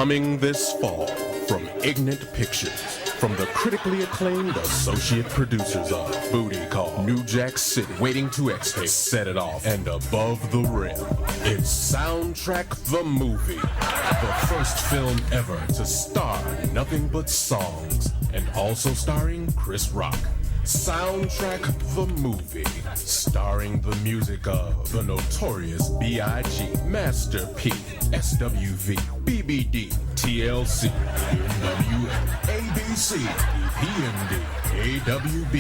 Coming this fall from Ignite Pictures, from the critically acclaimed associate producers of Booty Call, New Jack City, Waiting to Exhale, Set It Off, and Above the Rim. It's Soundtrack the Movie, the first film ever to star nothing but songs, and also starring Chris Rock. Soundtrack the Movie, starring the music of the Notorious B.I.G., Master P, SWV, BBD, TLC, NWA, ABC, PMD, AWB,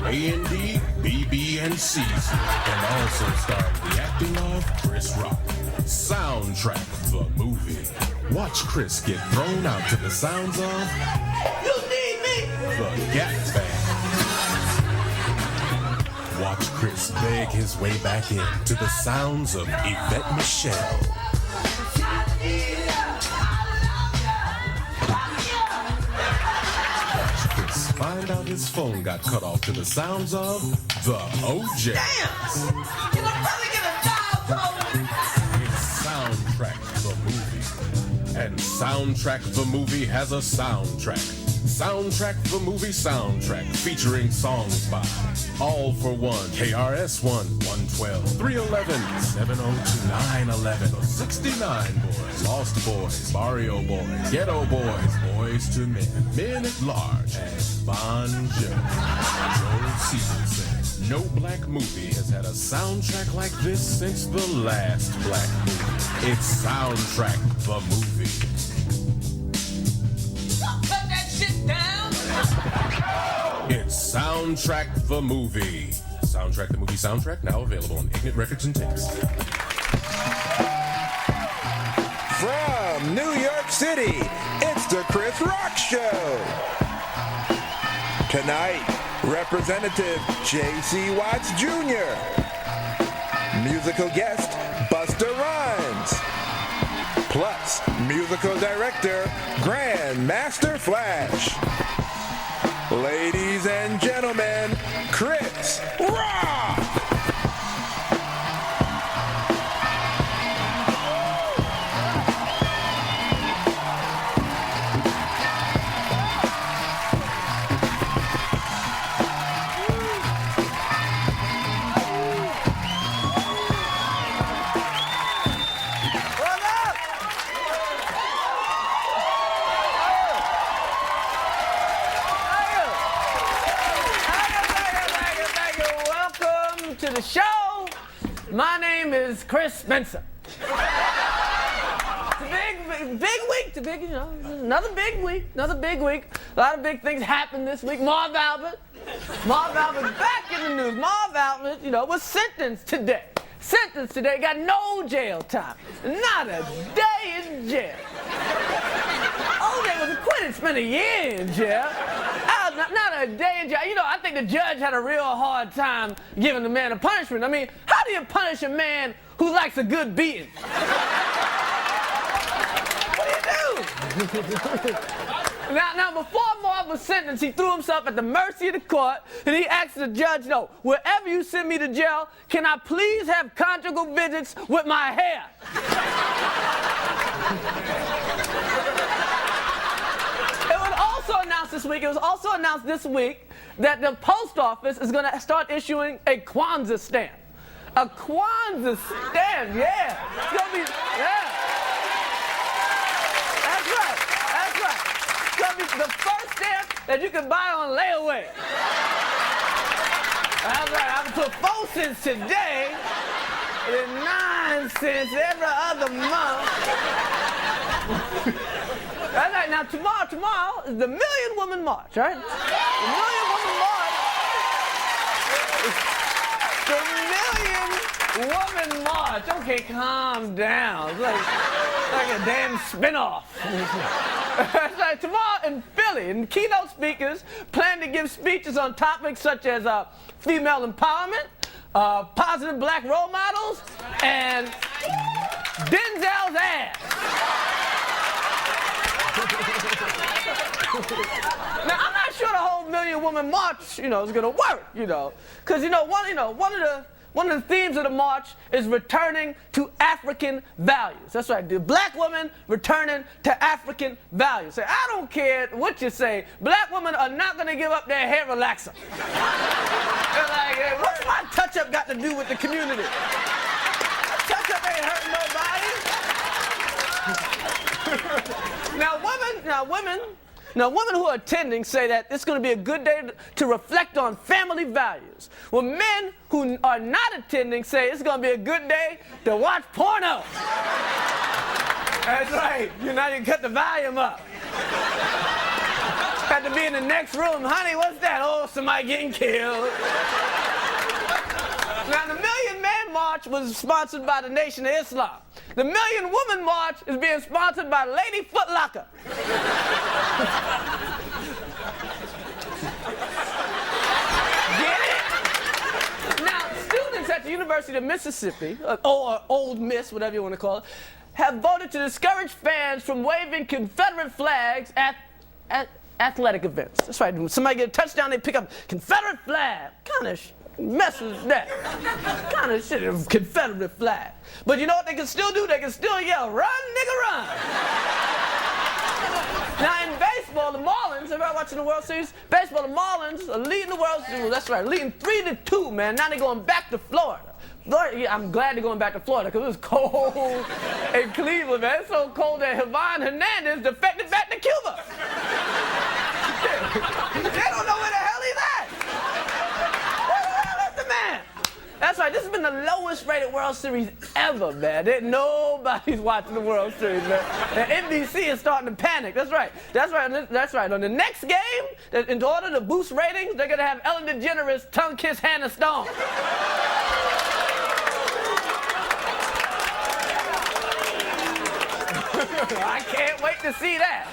A&D, BB, and Season, and also starring the acting of Chris Rock. Soundtrack the Movie. Watch Chris get thrown out to the sounds of You Need Me, the Gap Band. Watch Chris beg his way back in to the sounds of Yvette Michelle. Watch Chris find out his phone got cut off to the sounds of the OJ. Damn! Can I really get a dial tone? It's Soundtrack the Movie. And Soundtrack the Movie has a soundtrack. Soundtrack the Movie soundtrack featuring songs by All for One, KRS-One, 112, 311, 702, 911, The 69 Boys, Lost Boys, Barrio Boys, Ghetto Boys, Boys to Men, Men at Large, and Bon Jovi. Joel Season says, no black movie has had a soundtrack like this since the last black movie. It's Soundtrack the Movie. It's Soundtrack the Movie. Soundtrack the Movie soundtrack now available on Ignite Records and Tapes. From New York City, it's the Chris Rock Show. Tonight, Representative J.C. Watts Jr. Musical guest, Busta Rhymes. Plus, musical director, Grandmaster Flash. Ladies and gentlemen, Chris Rock! To the show. My name is Chris Spencer. It's a big week. Another big week. A lot of big things happened this week. Marv Albert back in the news. Marv Albert, was sentenced today. Got no jail time. Not a day in jail. OJ was acquitted, spent a year in jail. Not a day in jail. I think the judge had a real hard time giving the man a punishment. I mean, how do you punish a man who likes a good beating? What do you do? Now, before Marv was sentenced, he threw himself at the mercy of the court, and he asked the judge, wherever you send me to jail, can I please have conjugal visits with my hair? It was also announced this week that the post office is going to start issuing a Kwanzaa stamp. A Kwanzaa stamp, yeah. It's going to be, yeah. That's right. It's going to be the first stamp that you can buy on layaway. That's right. I put 4 cents today, and then 9 cents every other month. That's right. Now, tomorrow is the Million Woman March, right? The Million Woman March. The Million Woman March. Okay, calm down. It's like a damn spinoff. That's right. Tomorrow in Philly, and keynote speakers plan to give speeches on topics such as female empowerment, positive black role models, and Denzel's ass. Now, I'm not sure the whole Million Woman March, is going to work, because, one of one of the themes of the march is returning to African values. That's right, the black woman returning to African values. Say, I don't care what you say, black women are not going to give up their hair relaxer. They're like, hey, what's my touch-up got to do with the community? Touch-up ain't hurting nobody. Now, women who are attending say that it's going to be a good day to reflect on family values. Well, men who are not attending say it's going to be a good day to watch porno. That's right. You know, you cut the volume up. Had to be in the next room. Honey, what's that? Oh, somebody getting killed. Now, the Million Man March was sponsored by the Nation of Islam. The Million Woman March is being sponsored by Lady Foot Locker. Get it? Now, students at the University of Mississippi, or Old Miss, whatever you want to call it, have voted to discourage fans from waving Confederate flags at athletic events. That's right. When somebody get a touchdown, they pick up Confederate flag. Kind of messes that. Kind of shit, a Confederate flag. But you know what they can still do? They can still yell, run, nigga, run. Now in baseball, the Marlins, everybody watching the World Series? Baseball, the Marlins are leading the World Series. That's right, leading 3-2, man. Now they're going back to Florida. Yeah, I'm glad they're going back to Florida because it was cold in Cleveland, man. It's so cold that Javon Hernandez defected back to Cuba. They don't know where the hell he's at. Where the hell is the man? That's right, this has been the lowest rated World Series ever, man. Nobody's watching the World Series, man. And NBC is starting to panic. That's right. That's right. On the next game, in order to boost ratings, they're going to have Ellen DeGeneres tongue kiss Hannah Stone. I can't wait to see that.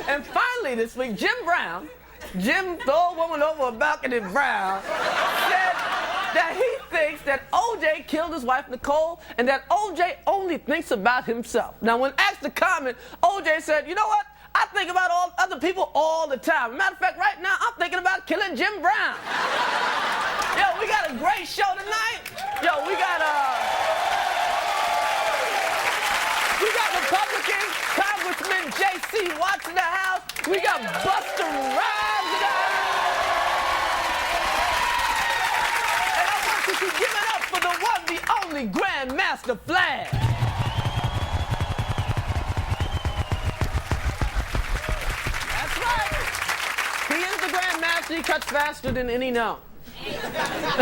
And finally this week, Jim, the old woman over a balcony Brown, said that he thinks that O.J. killed his wife Nicole and that O.J. only thinks about himself. Now, when asked to comment, O.J. said, you know what? I think about all other people all the time. Matter of fact, right now, I'm thinking about killing Jim Brown. Yo, we got a great show tonight. Yo, we got Republican Congressman J.C. Watts in the house. We got Buster Rhymes in the house. And I want you to give it up for the one, the only Grandmaster Flash. That's right. He is the Grandmaster. He cuts faster than any known.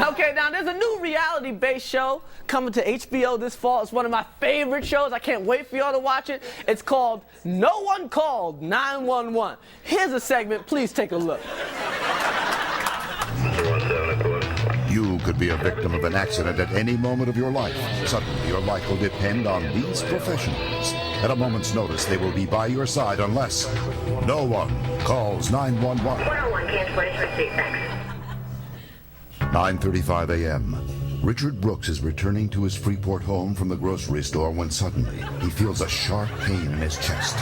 Okay, now there's a new reality-based show coming to HBO this fall. It's one of my favorite shows. I can't wait for y'all to watch it. It's called No One Called 911. Here's a segment. Please take a look. You could be a victim of an accident at any moment of your life. Suddenly, your life will depend on these professionals. At a moment's notice, they will be by your side unless no one calls 911. 101 Canton 23, thanks. 9:35 a.m. Richard Brooks is returning to his Freeport home from the grocery store when suddenly he feels a sharp pain in his chest.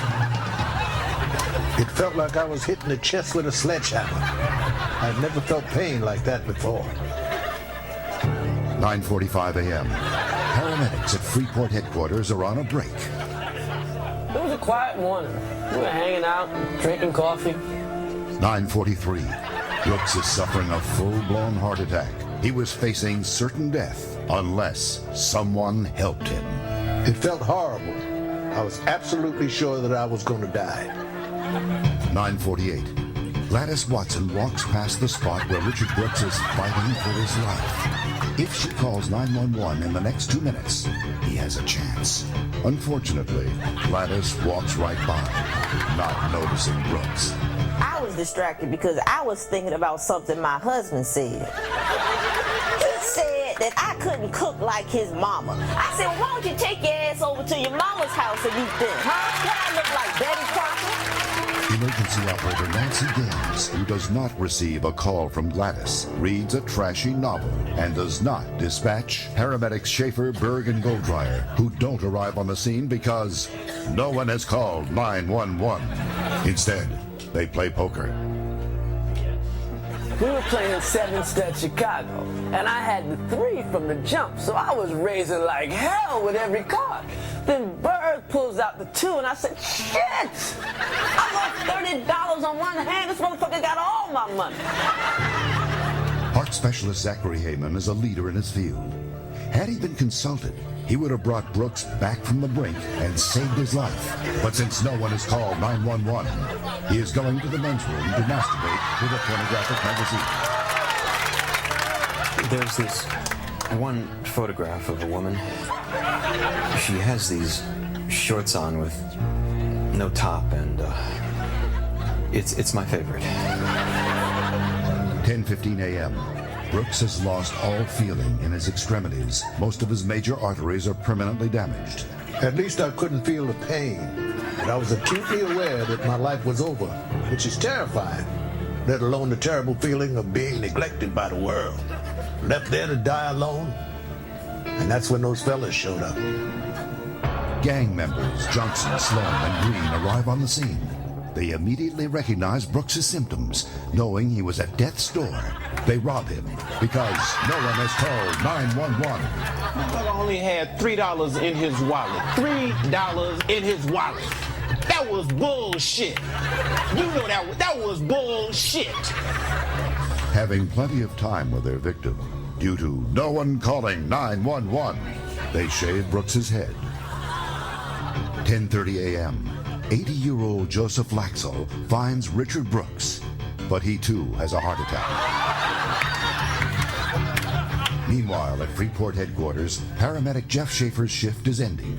It felt like I was hitting the chest with a sledgehammer. I've never felt pain like that before. 9:45 a.m. Paramedics at Freeport headquarters are on a break. It was a quiet morning. We were hanging out, drinking coffee. 9:43. Brooks is suffering a full-blown heart attack. He was facing certain death unless someone helped him. It felt horrible. I was absolutely sure that I was going to die. 9:48. Gladys Watson walks past the spot where Richard Brooks is fighting for his life. If she calls 911 in the next 2 minutes, he has a chance. Unfortunately, Gladys walks right by, not noticing Brooks. I was distracted because I was thinking about something my husband said. He said that I couldn't cook like his mama. I said, why don't you take your ass over to your mama's house and eat dinner? Huh? What, I look like Betty Crocker? Emergency operator Nancy Gaines, who does not receive a call from Gladys, reads a trashy novel and does not dispatch paramedics Schaefer, Berg, and Goldreyer, who don't arrive on the scene because no one has called 911. Instead, they play poker. We were playing in 7th at Chicago, and I had the 3 from the jump, so I was raising like hell with every card. Then Bird pulls out the 2, and I said, shit! I lost $30 on one hand. This motherfucker got all my money. Heart specialist Zachary Heyman is a leader in his field. Had he been consulted, he would have brought Brooks back from the brink and saved his life. But since no one has called 911, he is going to the men's room to masturbate with a pornographic magazine. There's this one photograph of a woman. She has these shorts on with no top, and it's my favorite. 10:15 a.m. Brooks has lost all feeling in his extremities. Most of his major arteries are permanently damaged. At least I couldn't feel the pain, but I was acutely aware that my life was over, which is terrifying, let alone the terrible feeling of being neglected by the world, left there to die alone. And that's when those fellas showed up. Gang members Johnson, Sloan, and Green arrive on the scene. They immediately recognize Brooks' symptoms, knowing he was at death's door. They rob him because no one has called 911. My brother only had $3 in his wallet. $3 in his wallet. That was bullshit. You know that was bullshit. Having plenty of time with their victim, due to no one calling 911, they shave Brooks' head. 10:30 a.m. 80-year-old Joseph Laxell finds Richard Brooks, but he too has a heart attack. Meanwhile, at Freeport headquarters, paramedic Jeff Schaefer's shift is ending.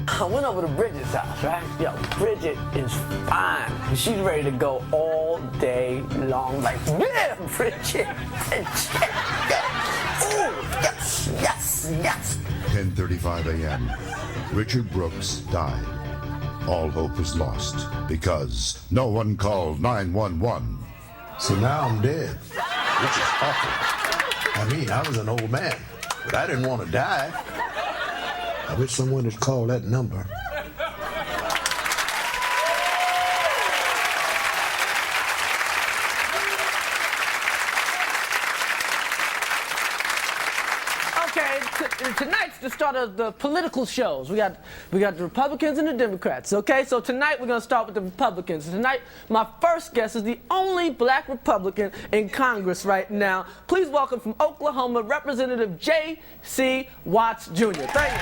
I went over to Bridget's house, right? Yo, Bridget is fine. She's ready to go all day long. Like, yeah, Bridget. Ooh, yes, yes, yes. 10:35 a.m. Richard Brooks died. All hope is lost because no one called 911. So now I'm dead, which is awful. I mean, I was an old man, but I didn't want to die. I wish someone would call that number. Tonight's the start of the political shows. We got the Republicans and the Democrats, okay? So tonight we're going to start with the Republicans. Tonight, my first guest is the only black Republican in Congress right now. Please welcome from Oklahoma, Representative J.C. Watts, Jr. Thank you.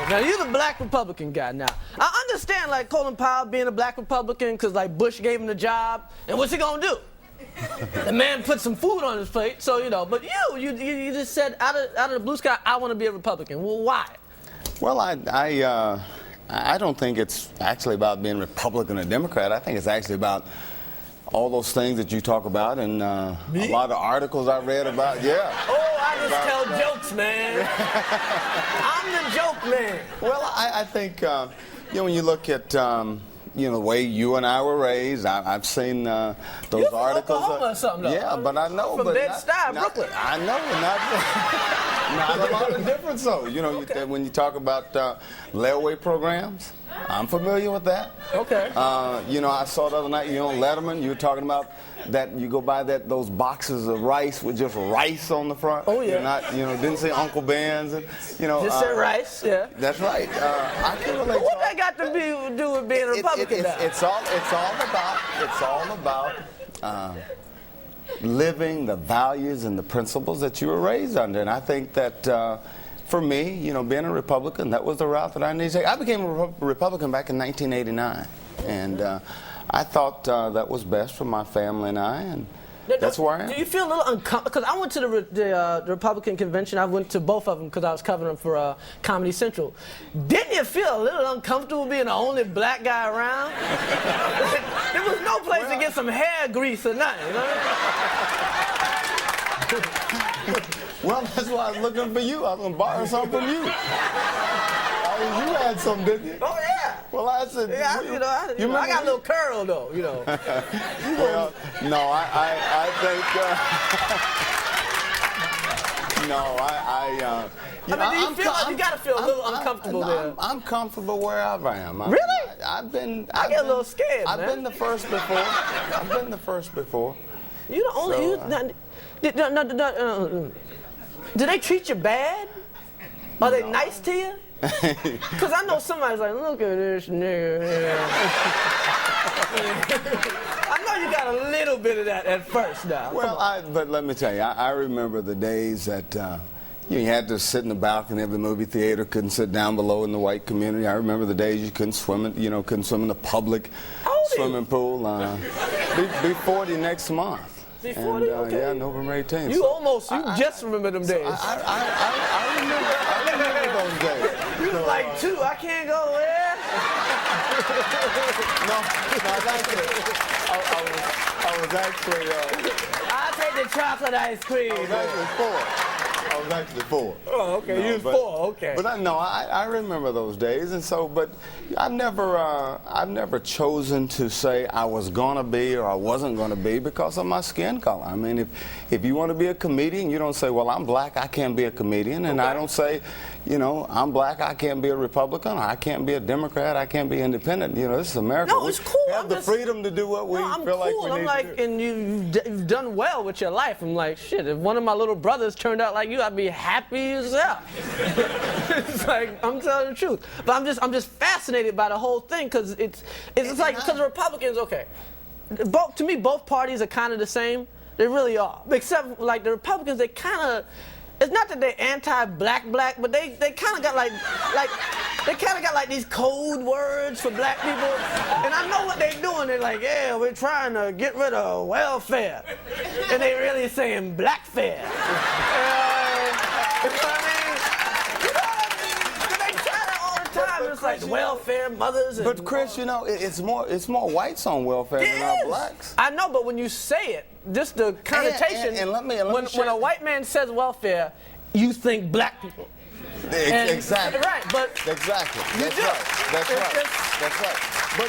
Now, you're the black Republican guy now. I understand, like, Colin Powell being a black Republican because, like, Bush gave him the job. And what's he going to do? The man put some food on his plate, so, you know. But you just said out of the blue sky, I want to be a Republican. Well, why? Well, I don't think it's actually about being Republican or Democrat. I think it's actually about all those things that you talk about and a lot of articles I read about. Yeah. Oh, I just tell jokes, man. I'm the joke man. Well, I think, when you look at, the way you and I were raised, I've seen those You're articles. From Oklahoma or something, though. Yeah, but I know. From but Bed-Stuy, Brooklyn. I know, not a lot of difference, though. Okay. When you talk about layaway programs, I'm familiar with that. Okay. I saw the other night, on Letterman, you were talking about that you go buy those boxes of rice with just rice on the front. Oh, yeah. You're not, didn't say Uncle Ben's. And, just said rice, yeah. That's right. I can relate. What that got to do with being a Republican now? It's all about living the values and the principles that you were raised under. And I think that for me, being a Republican, that was the route that I needed to take. I became a Republican back in 1989, and I thought that was best for my family and I, and that's where I am. Do you feel a little uncomfortable? Because I went to the Republican convention. I went to both of them because I was covering them for Comedy Central. Didn't you feel a little uncomfortable being the only black guy around? There was no place to get some hair grease or nothing. You know? Well, that's why I was looking for you. I was going to borrow something from you. You had some, didn't you? Oh, yeah. Well, I said... Yeah, I got a little curl, though, Well, no, I think... No, Do you feel like you gotta feel a little uncomfortable there? I'm comfortable wherever I am. Really? I get a little scared, I've man. been the first before. I've been the first before. You the only. Do they treat you bad? Are they nice to you? Because I know somebody's like, look at this nigga here. I know you got a little bit of that at first now. Well, but let me tell you, I remember the days that you had to sit in the balcony of the movie theater, couldn't sit down below in the white community. I remember the days you couldn't swim in the public swimming pool. Be 40 next month. Be 40? Okay. Yeah, November 18th. You just remember them days. I remember those days. You was like 2, I can't go there. I was actually. I'll take the chocolate ice cream. I was actually 4. Oh, okay. You was 4. Okay. But I remember those days, and so. But I've never chosen to say I was gonna be or I wasn't gonna be because of my skin color. I mean, if you want to be a comedian, you don't say, well, I'm black, I can't be a comedian, and I don't say, I'm black, I can't be a Republican, or I can't be a Democrat, I can't be independent. This is America. No, it's cool. We have the freedom to do what we feel like we need to do. And you've done well with your life. I'm like, shit, if one of my little brothers turned out like you, I'd be happy as hell. It's like, I'm telling the truth. But I'm just fascinated by the whole thing because it's like, because Republicans, okay, to me, both parties are kind of the same. They really are. Except, like, the Republicans, they kind of, it's not that they're anti-black, but they kind of got like these code words for black people. And I know what they're doing. They're like, yeah, we're trying to get rid of welfare. And they really saying blackfare. You know what I mean? You know what I mean? 'Cause they try that all the time. It's like welfare, mothers. But Chris, it's more whites on welfare than our blacks. I know, but when you say it, just the connotation. And let me when a white man says welfare, you think black people. Exactly. Right, but exactly. That's right.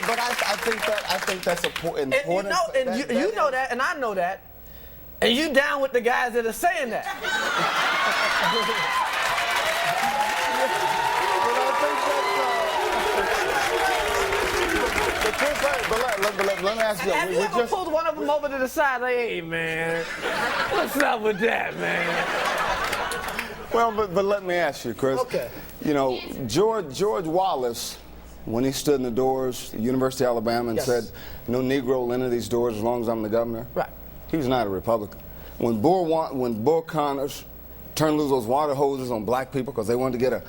But I think that's important. And you know that, and I know that, and you down with the guys that are saying that. But let me ask you. Have you ever pulled one of them over to the side like, hey, man, what's up with that, man? Well, but let me ask you, Chris. Okay. George Wallace, when he stood in the doors at the University of Alabama and said, no Negro will enter these doors as long as I'm the governor. Right. He was not a Republican. When Bull Connors turned loose those water hoses on black people because they wanted to get a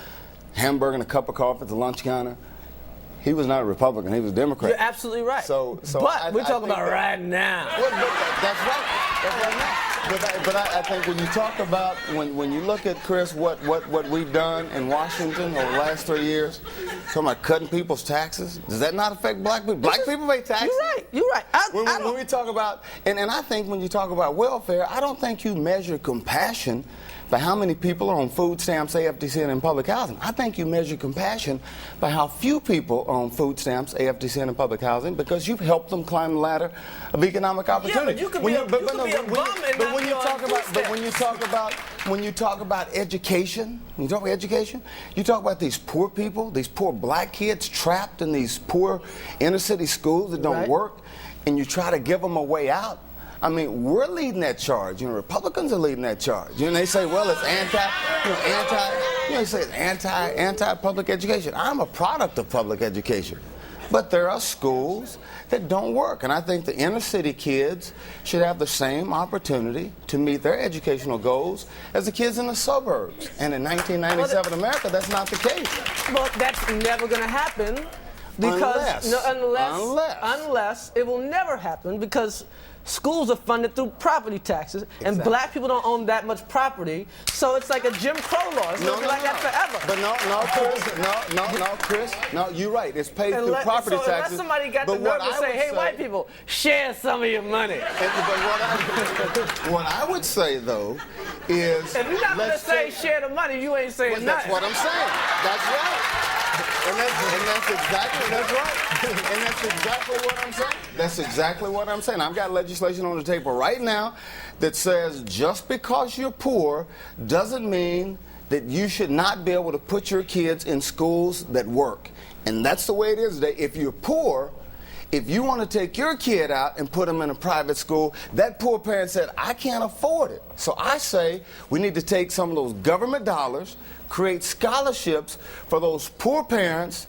hamburger and a cup of coffee at the lunch counter, he was not a Republican. He was a Democrat. You're absolutely right. But we're talking about right now. Well, that's right. But I think when you talk about when you look at, Chris, what we've done in Washington over the last 3 years, talking about cutting people's taxes, does that not affect black people? Black people pay taxes. You're right. When we talk about, and I think when you talk about welfare, I don't think you measure compassion by how many people are on food stamps, AFDC, and in public housing. I think you measure compassion by how few people are on food stamps, AFDC, and in public housing because you've helped them climb the ladder of economic opportunity. Yeah, but you could be a bum and not be on food stamps. When you talk about education, you talk about these poor people, these poor black kids trapped in these poor inner city schools that don't work, and you try to give them a way out. I mean, we're leading that charge. Republicans are leading that charge. They say, well, it's anti-public education. I'm a product of public education. But there are schools that don't work. And I think the inner city kids should have the same opportunity to meet their educational goals as the kids in the suburbs. And in 1997 America, that's not the case. Well, that's never going to happen. Because unless it will never happen because schools are funded through property taxes, and black people don't own that much property, so it's like a Jim Crow law. It's going to be like that forever. But Chris, you're right. It's paid through property taxes. Unless somebody got the nerve to say, hey, white people, share some of your money. What I would say, though, is... If you're not going to say share the money, you ain't saying nothing. That's what I'm saying. That's right. And that's exactly what I'm saying. That's exactly what I'm saying. I've got legislation legislation on the table right now that says just because you're poor doesn't mean that you should not be able to put your kids in schools that work. And that's the way it is today. If you're poor, if you want to take your kid out and put them in a private school, that poor parent said, I can't afford it. So I say we need to take some of those government dollars, create scholarships for those poor parents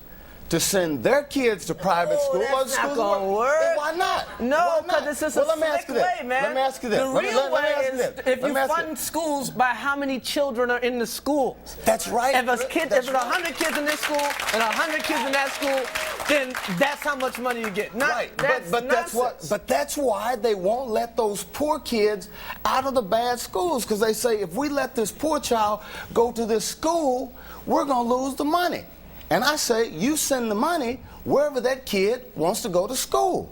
to send their kids to private school. That's not gonna work. Well, why not? No, because it's just a slick way, man. Let me ask you this. The real way is if you Let me fund schools by how many children are in the schools. That's right. If it's 100 kids in this school and 100 kids in that school, then that's how much money you get. Right, but that's why they won't let those poor kids out of the bad schools, because they say if we let this poor child go to this school, we're going to lose the money. And I say you send the money wherever that kid wants to go to school.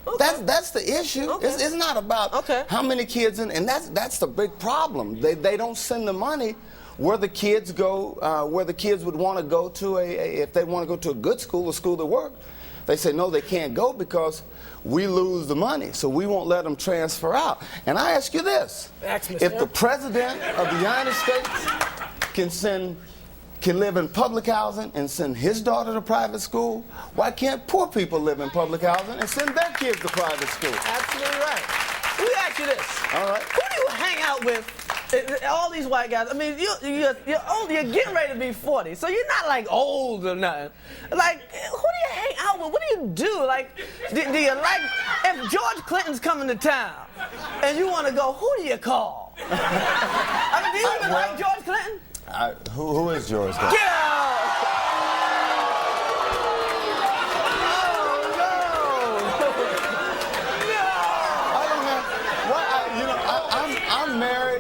Okay. That's the issue. Okay. It's not about how many kids and that's the big problem. They don't send the money where the kids go, where the kids would want to go to if they want to go to a good school, a school that works. They say no, they can't go because we lose the money, so we won't let them transfer out. And I ask you this: if the president of the United States can live in public housing and send his daughter to private school, why can't poor people live in public housing and send their kids to private school? Absolutely right. Let me ask you this. All right. Who do you hang out with? All these white guys. I mean, you're old. You're getting ready to be 40, so you're not like old or nothing. Like, who do you hang out with? What do you do? Like, do you like? If George Clinton's coming to town, and you want to go, who do you call? I mean, do you even like George Clinton? Who is George Clinton? Get out!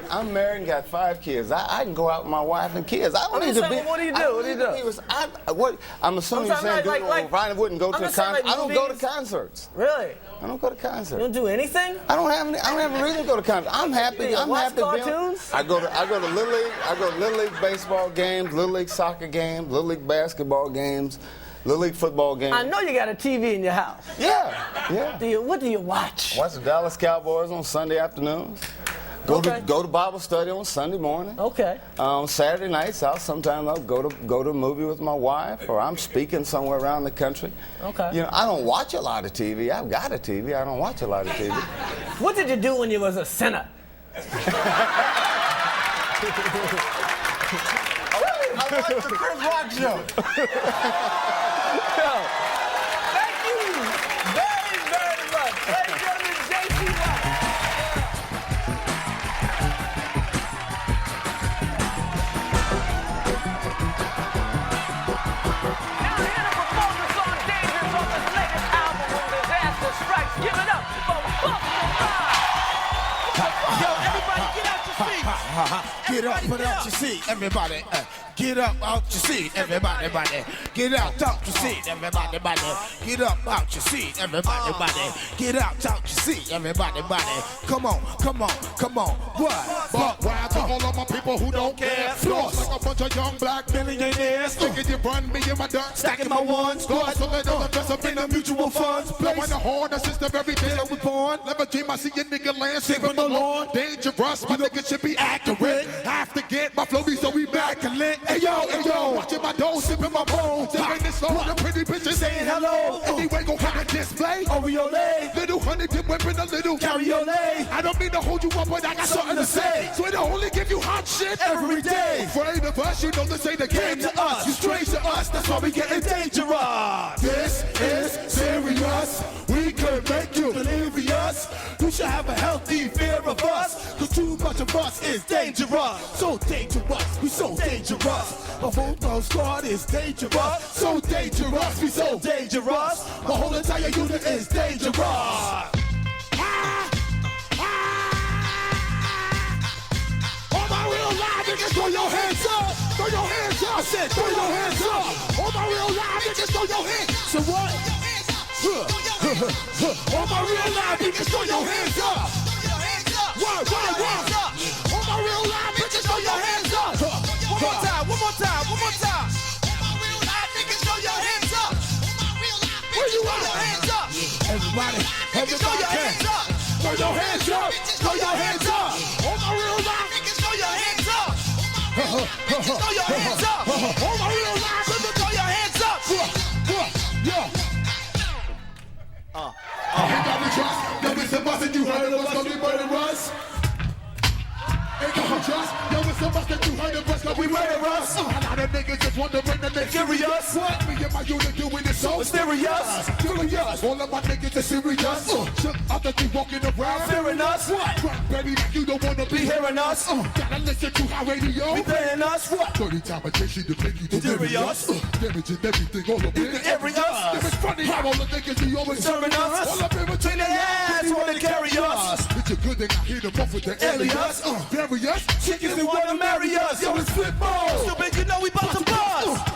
I'm married and got 5 kids. I can go out with my wife and kids. I don't need to be. What do you do? I'm assuming you're saying I wouldn't go to a concert. I don't go to concerts. Really? I don't go to concerts. You don't do anything? I don't have a reason to go to concerts. I'm happy. I'm happy. Cartoons? I go to Little League. I go to Little League baseball games, Little League soccer games, Little League basketball games, Little League football games. I know you got a TV in your house. Yeah. What do you watch? Watch the Dallas Cowboys on Sunday afternoons. Go to Bible study on Sunday morning. Okay. Saturday nights, I'll go to a movie with my wife, or I'm speaking somewhere around the country. Okay. You know, I don't watch a lot of TV. I've got a TV. I don't watch a lot of TV. What did you do when you was a sinner? I watched the Chris Rock show. Thank you very, very much. Ladies and gentlemen, J.C. White. Give it up for Yo, everybody get out your seats. Get up, put out your seat, everybody. Get up out your seat, everybody, Get out your seat, everybody, Get up out your seat, everybody, Get out your seat, everybody, Come on. What? But why to all of my people who don't care? Floss like a bunch of young black millionaires. Thinking you run me in my dirt, stacking my ones. Scores so they don't invest up in the mutual funds. Blowing the horn, that's just the very day I was born. Never dream I see a nigga land, saving the lawn. Dangerous, my nigga should be accurate. Have to get my flow be so immaculate. Hey yo, watching my dough, sipping my bowl. Sipping this slow, the pretty bitches saying hello. Anyway, go have a display. Oriole, little honey dip whipping a little cabriolet. I don't mean to hold you up, but I got something to say. So they only give you hot shit every day. Afraid of us, you know this ain't a game to us. You strange to us, that's why we getting dangerous. This is serious. We could make you delirious. You should have a healthy fear of us, cause too much of us is dangerous. So dangerous, we so dangerous. My football squad is dangerous. So dangerous, we so dangerous. My whole entire unit is dangerous. All my real live niggas, throw your hands up. Throw your hands up. I said, throw your hands up. All my real live niggas, throw your hands. So what? All my real live niggas, throw your hands up. What? All my real live niggas, throw your hands up. One more time. All my real live niggas, throw your hands up. Where you at? Everybody, throw your hands up. Throw your hands up. Throw your hands up. All my real life niggas, throw your hands up. Throw your hands up. All my real life niggas, throw your hands up. Yeah. Ain't got the trust. Yo, it's a bus and you heard of us, gonna be murderers. Ain't got the trust. Yo, it's a bus and you heard of us, gonna be murderers. A lot of niggas just want to bring the next serious. What? Me and my unit doing it so mysterious. Serious. All of my niggas are serious. Shook up that you walking around fearing us. What? Rap, baby, like you don't wanna be hearing us. Gotta listen to our radio. Be playing us. What? 30 times a day, she to make you delirious. Damaging everything all up in the areas. It's funny how all the niggas be always serving us. All up in between their ass, wanna carry us. It's a good thing I hit them off with the alias. Various chickens that wanna marry us. Yo, it's flip mode. Stupid, you know we bout to bust.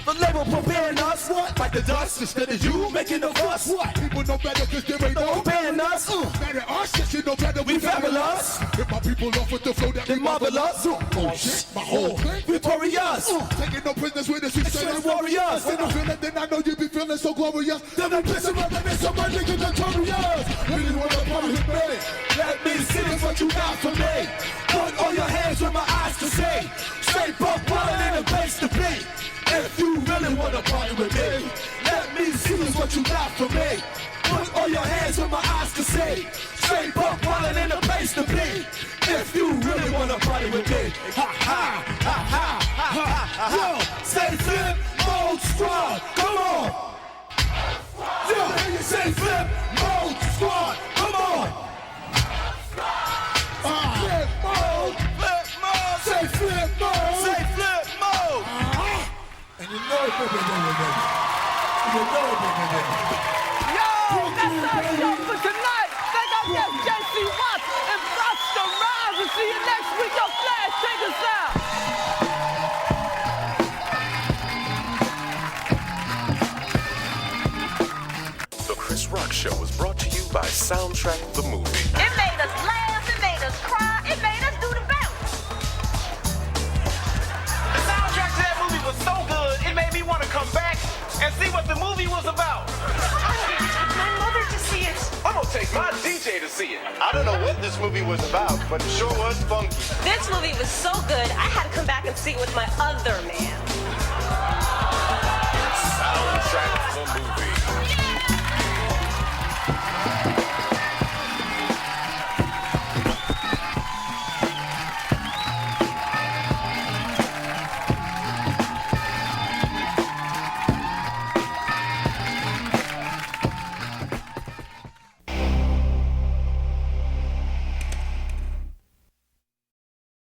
The label preparing us, what? Like the dust, instead of you making a fuss, what? People know better cause there ain't no paying us. Matter us, yes, you know better, we fabulous. If my people off with the flow that they marvelous. Oh shit, my whole thing victorious. Taking no prisoners with us, we say they warriors. When I feel it, then I know you be feeling so glorious. Then I piss them up and then some of my niggas notorious. Really wanna party with me? Let me see is what you got for me. Put all your hands where my eyes can see. Straight buck wildin' in a place to be. If you really wanna party with me, let me see is what you got for me. Put all your hands where my eyes can see. Straight buck wildin' in a place to be. If you really wanna party with me, ha ha ha ha ha ha. Yo, say flip mode squad, come on. Yo, say flip mode squad, come on. Flip mode, say flip mode, say flip mode. And you know it, baby. You know it, baby. Yo, that's our show for tonight. Thank our guest JC Watts and Busta Rhymes. We'll see you next week. Yo, Flash, take us out. The Chris Rock Show was brought to you by Soundtrack the Movie. It made us laugh, it made us cry, it made us do the bounce. The soundtrack to that movie was so good, it made me want to come back and see what the movie was about. I'm going to take my mother to see it. I'm gonna take my DJ to see it. I don't know what this movie was about, but it sure was funky. This movie was so good, I had to come back and see it with my other man.